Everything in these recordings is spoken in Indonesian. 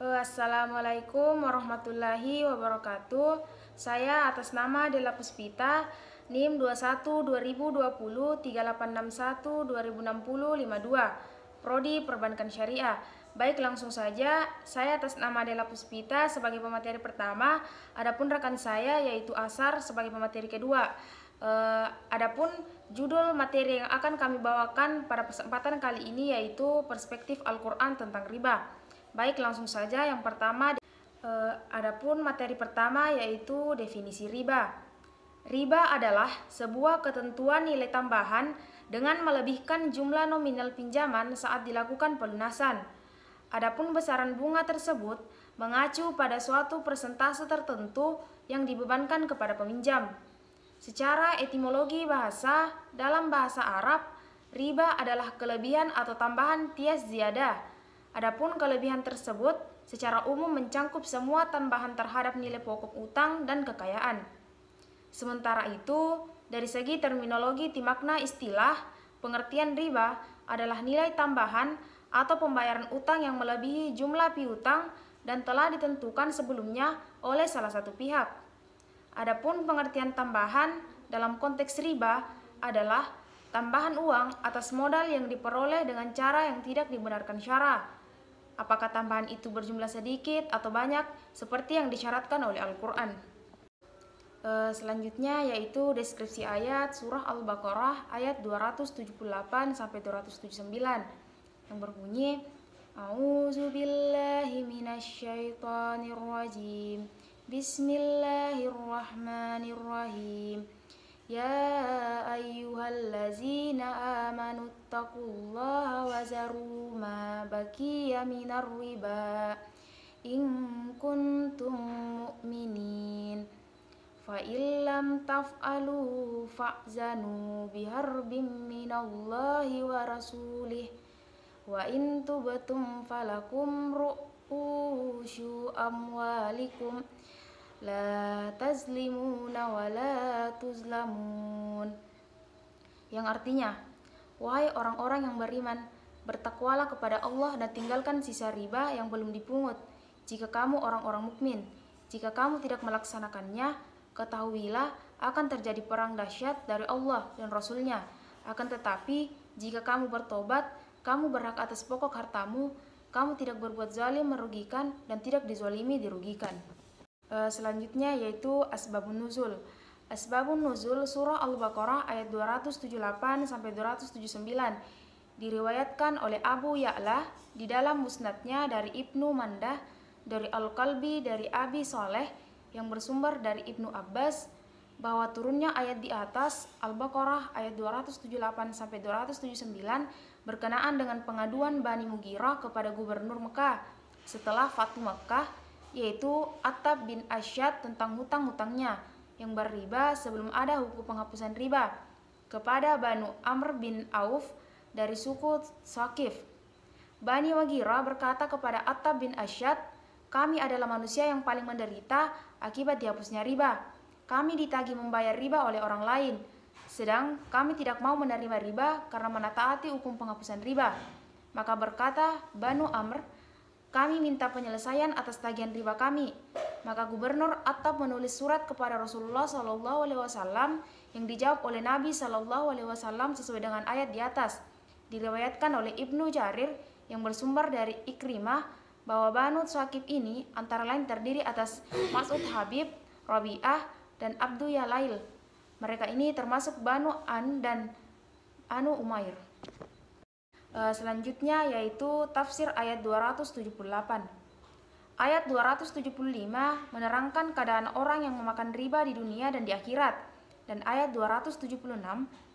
Assalamualaikum warahmatullahi wabarakatuh. Saya atas nama Della Puspita, NIM 21 2020 3861 2060 Prodi Perbankan Syariah. Baik, langsung saja. Saya atas nama Della Puspita sebagai pemateri pertama, adapun rekan saya yaitu Asar sebagai pemateri kedua. Adapun judul materi yang akan kami bawakan pada kesempatan kali ini yaitu perspektif Al-Quran tentang riba. Baik, langsung saja. Yang pertama, adapun materi pertama yaitu definisi riba. Riba adalah sebuah ketentuan nilai tambahan dengan melebihkan jumlah nominal pinjaman saat dilakukan pelunasan. Adapun besaran bunga tersebut mengacu pada suatu persentase tertentu yang dibebankan kepada peminjam. Secara etimologi bahasa, dalam bahasa Arab, riba adalah kelebihan atau tambahan tias ziyadah. Adapun kelebihan tersebut secara umum mencangkup semua tambahan terhadap nilai pokok utang dan kekayaan. Sementara itu, dari segi terminologi makna istilah, pengertian riba adalah nilai tambahan atau pembayaran utang yang melebihi jumlah piutang dan telah ditentukan sebelumnya oleh salah satu pihak. Adapun pengertian tambahan dalam konteks riba adalah tambahan uang atas modal yang diperoleh dengan cara yang tidak dibenarkan syara. Apakah tambahan itu berjumlah sedikit atau banyak seperti yang disyaratkan oleh Al-Quran. Selanjutnya yaitu deskripsi ayat surah Al-Baqarah ayat 278 sampai 279 yang berbunyi A'udzubillahi minasyaitonirrajim. Bismillahirrahmanirrahim. Ya ayyuhallazina amanu taqullaha wa zaru ma baqiya minar riba in kuntum mu'minin fa illam taf'alu fa'zanu biharbin minallahi wa rasulih wa in tubtum falakum ru'usyu amwalikum la tazlimuna wa la tuzlamun. Yang artinya, wahai orang-orang yang beriman, bertakwalah kepada Allah dan tinggalkan sisa riba yang belum dipungut. Jika kamu orang-orang mukmin, jika kamu tidak melaksanakannya, ketahuilah akan terjadi perang dahsyat dari Allah dan Rasul-Nya. Akan tetapi, jika kamu bertobat, kamu berhak atas pokok hartamu, kamu tidak berbuat zalim merugikan dan tidak dizalimi dirugikan. Selanjutnya yaitu Asbabun Nuzul. Asbabun Nuzul surah Al-Baqarah ayat 278 sampai 279 diriwayatkan oleh Abu Ya'la di dalam musnadnya dari Ibnu Mandah, dari Al-Qalbi, dari Abi Saleh yang bersumber dari Ibnu Abbas bahwa turunnya ayat di atas Al-Baqarah ayat 278 sampai 279 berkenaan dengan pengaduan Bani Mughirah kepada gubernur Mekah setelah Fatu Mekah, yaitu Attab bin Asyad tentang hutang-hutangnya yang berriba sebelum ada hukum penghapusan riba kepada Banu Amr bin Auf dari suku Saqif. Bani Mughirah berkata kepada Attab bin Asyad, kami adalah manusia yang paling menderita akibat dihapusnya riba. Kami ditagih membayar riba oleh orang lain, sedang kami tidak mau menerima riba karena menaati hukum penghapusan riba. Maka berkata Banu Amr, kami minta penyelesaian atas tagihan riba kami. Maka Gubernur Attab menulis surat kepada Rasulullah SAW yang dijawab oleh Nabi SAW sesuai dengan ayat di atas. Diriwayatkan oleh Ibnu Jarir yang bersumber dari Ikrimah bahwa Banu Saqif ini antara lain terdiri atas Mas'ud Habib, Rabi'ah, dan Abdu Yalail. Mereka ini termasuk Banu An dan Anu Umair. Selanjutnya yaitu tafsir ayat 278. Ayat 275 menerangkan keadaan orang yang memakan riba di dunia dan di akhirat. Dan ayat 276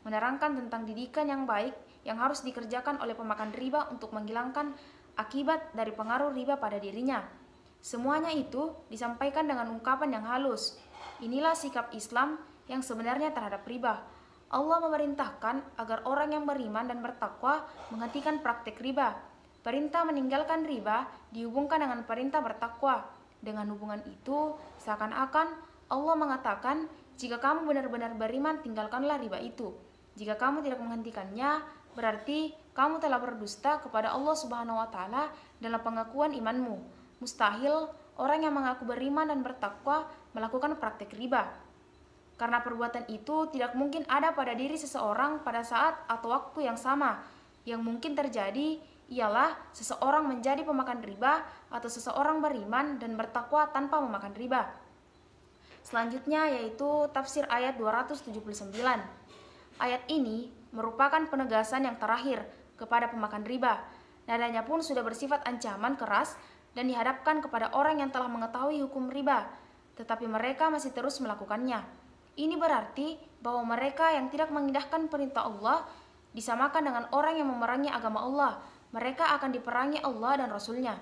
menerangkan tentang didikan yang baik yang harus dikerjakan oleh pemakan riba untuk menghilangkan akibat dari pengaruh riba pada dirinya. Semuanya itu disampaikan dengan ungkapan yang halus. Inilah sikap Islam yang sebenarnya terhadap riba. Allah memerintahkan agar orang yang beriman dan bertakwa menghentikan praktik riba. Perintah meninggalkan riba dihubungkan dengan perintah bertakwa. Dengan hubungan itu, seakan-akan Allah mengatakan, jika kamu benar-benar beriman, tinggalkanlah riba itu. Jika kamu tidak menghentikannya, berarti kamu telah berdusta kepada Allah Subhanahu wa Ta'ala dalam pengakuan imanmu. mustahil orang yang mengaku beriman dan bertakwa melakukan praktik riba. Karena perbuatan itu tidak mungkin ada pada diri seseorang pada saat atau waktu yang sama. Yang mungkin terjadi ialah seseorang menjadi pemakan riba atau seseorang beriman dan bertakwa tanpa memakan riba. Selanjutnya yaitu tafsir ayat 279. Ayat ini merupakan penegasan yang terakhir kepada pemakan riba. Nadanya pun sudah bersifat ancaman keras dan dihadapkan kepada orang yang telah mengetahui hukum riba, tetapi mereka masih terus melakukannya. Ini berarti bahwa mereka yang tidak mengindahkan perintah Allah disamakan dengan orang yang memerangi agama Allah. Mereka akan diperangi Allah dan Rasul-Nya.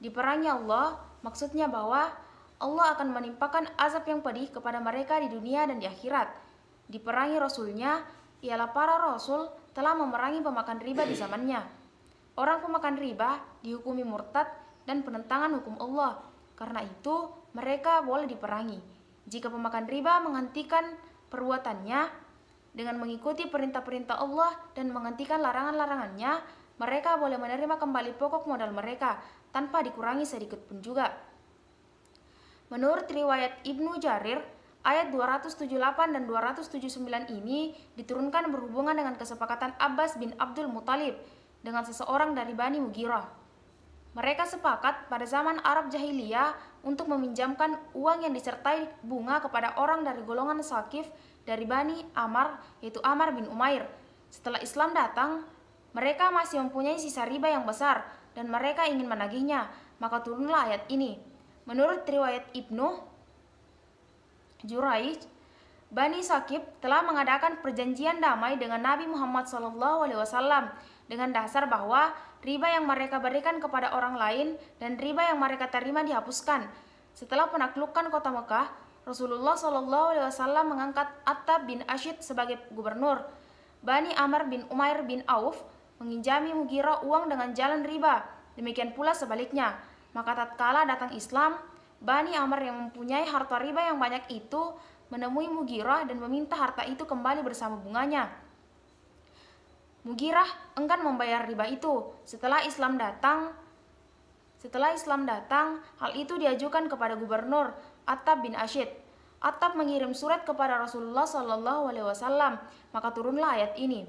Diperangi Allah maksudnya bahwa Allah akan menimpakan azab yang pedih kepada mereka di dunia dan di akhirat. Diperangi Rasul-Nya ialah para Rasul telah memerangi pemakan riba di zamannya. Orang pemakan riba dihukumi murtad dan penentangan hukum Allah. Karena itu mereka boleh diperangi. Jika pemakan riba menghentikan perbuatannya dengan mengikuti perintah-perintah Allah dan menghentikan larangan-larangannya, mereka boleh menerima kembali pokok modal mereka tanpa dikurangi sedikit pun juga. Menurut riwayat Ibnu Jarir, ayat 278 dan 279 ini diturunkan berhubungan dengan kesepakatan Abbas bin Abdul Muthalib dengan seseorang dari Bani Mughirah. Mereka sepakat pada zaman Arab Jahiliyah untuk meminjamkan uang yang disertai bunga kepada orang dari golongan Saqif dari Bani Amr, yaitu Amr bin Umair. Setelah Islam datang, mereka masih mempunyai sisa riba yang besar dan mereka ingin menagihnya, maka turunlah ayat ini. Menurut riwayat Ibnu Jurayj, Bani Saqif telah mengadakan perjanjian damai dengan Nabi Muhammad SAW dengan dasar bahwa riba yang mereka berikan kepada orang lain dan riba yang mereka terima dihapuskan. Setelah penaklukan kota Mekah, Rasulullah SAW mengangkat Attab bin Asyid sebagai gubernur. Bani Amr bin Umair bin Auf menginjami Mughirah uang dengan jalan riba. Demikian pula sebaliknya. Maka tatkala datang Islam, Bani Amr yang mempunyai harta riba yang banyak itu menemui Mughirah dan meminta harta itu kembali bersama bunganya. Mughirah enggan membayar riba itu. Setelah Islam datang, hal itu diajukan kepada gubernur Attab bin Asyid. Attab mengirim surat kepada Rasulullah SAW, maka turunlah ayat ini.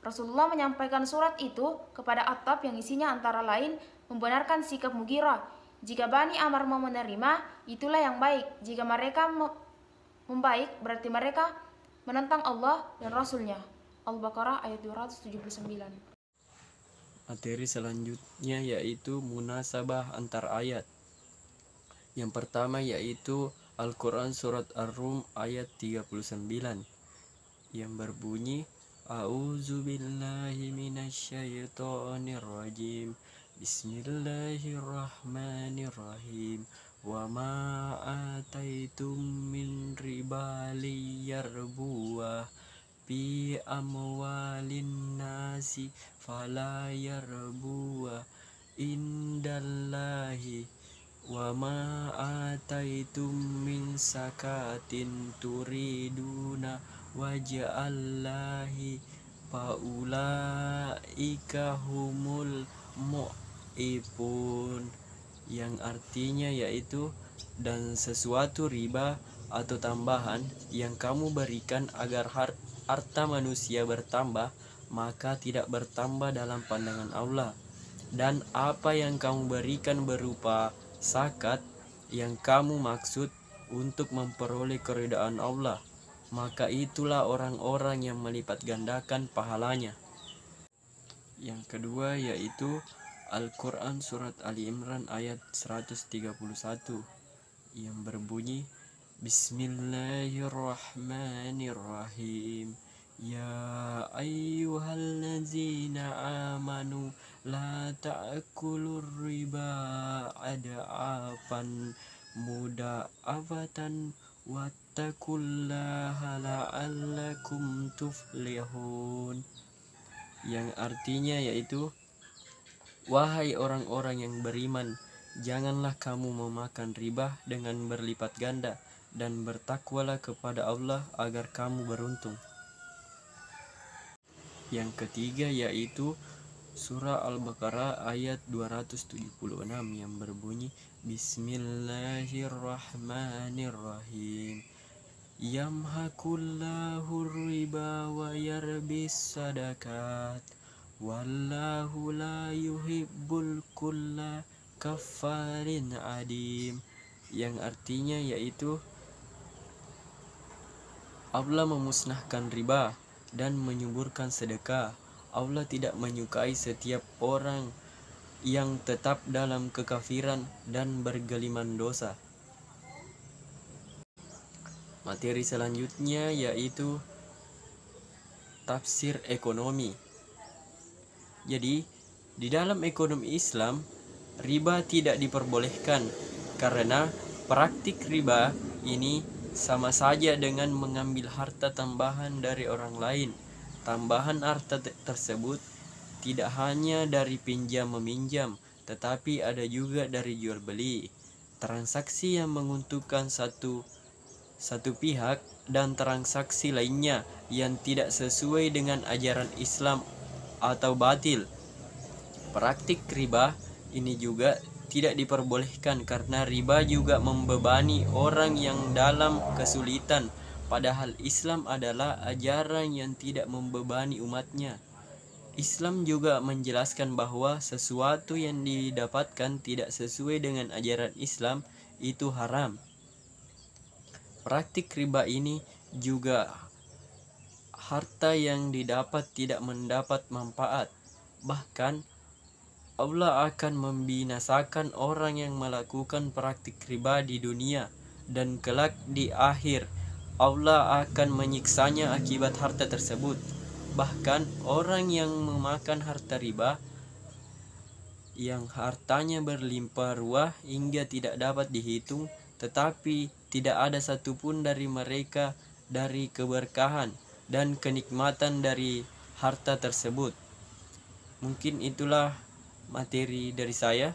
Rasulullah menyampaikan surat itu kepada Attab yang isinya antara lain membenarkan sikap Mughirah. Jika Bani Amr mau menerima, itulah yang baik. Jika mereka membaik, berarti mereka menentang Allah dan Rasul-Nya. Al-Baqarah ayat 279. Materi selanjutnya yaitu munasabah antar ayat. Yang pertama yaitu Al-Quran Surat Ar-Rum ayat 39 yang berbunyi A'udzubillahi minasyaitonirrajim Bismillahirrahmanirrahim Wa ma ataitum min riba liyarbuwa fi amwalin nasi fala yarbuwa indallahi wa ma ataitum min sakatin turiduna waja'allahi faulaika humul mu'ibun, yang artinya yaitu dan sesuatu riba atau tambahan yang kamu berikan agar harta manusia bertambah, maka tidak bertambah dalam pandangan Allah. Dan apa yang kamu berikan berupa zakat yang kamu maksud untuk memperoleh keridhaan Allah, maka itulah orang-orang yang melipat gandakan pahalanya. Yang kedua yaitu Al-Quran Surat Ali Imran ayat 131 yang berbunyi Bismillahirrahmanirrahim Ya ayyuhallazina amanu la ta'kulur riba ada'afan muda'afatan wattaqullaha la'allakum tuflihun, yang artinya yaitu wahai orang-orang yang beriman, janganlah kamu memakan riba dengan berlipat ganda, dan bertakwalah kepada Allah agar kamu beruntung. Yang ketiga yaitu Surah Al-Baqarah ayat 276 yang berbunyi Bismillahirrahmanirrahim. Yamhaqullahu riba wa yarbis sadaqat wallahu la yuhibbul kulla kafarin adim, yang artinya yaitu Allah memusnahkan riba dan menyuburkan sedekah. Allah tidak menyukai setiap orang yang tetap dalam kekafiran dan bergeliman dosa. Materi selanjutnya yaitu tafsir ekonomi. Jadi, di dalam ekonomi Islam, riba tidak diperbolehkan karena praktik riba ini sama saja dengan mengambil harta tambahan dari orang lain. Tambahan harta tersebut tidak hanya dari pinjam meminjam, tetapi ada juga dari jual beli. Transaksi yang menguntungkan satu pihak dan transaksi lainnya yang tidak sesuai dengan ajaran Islam atau batil. Praktik riba ini juga tidak diperbolehkan karena riba juga membebani orang yang dalam kesulitan, padahal Islam adalah ajaran yang tidak membebani umatnya. Islam juga menjelaskan bahwa sesuatu yang didapatkan tidak sesuai dengan ajaran Islam itu haram. Praktik riba ini juga harta yang didapat tidak mendapat manfaat. Bahkan Allah akan membinasakan orang yang melakukan praktik riba di dunia, dan kelak di akhir Allah akan menyiksanya akibat harta tersebut. Bahkan orang yang memakan harta riba yang hartanya berlimpah ruah hingga tidak dapat dihitung, tetapi tidak ada satupun dari mereka dari keberkahan dan kenikmatan dari harta tersebut. Mungkin itulah materi dari saya.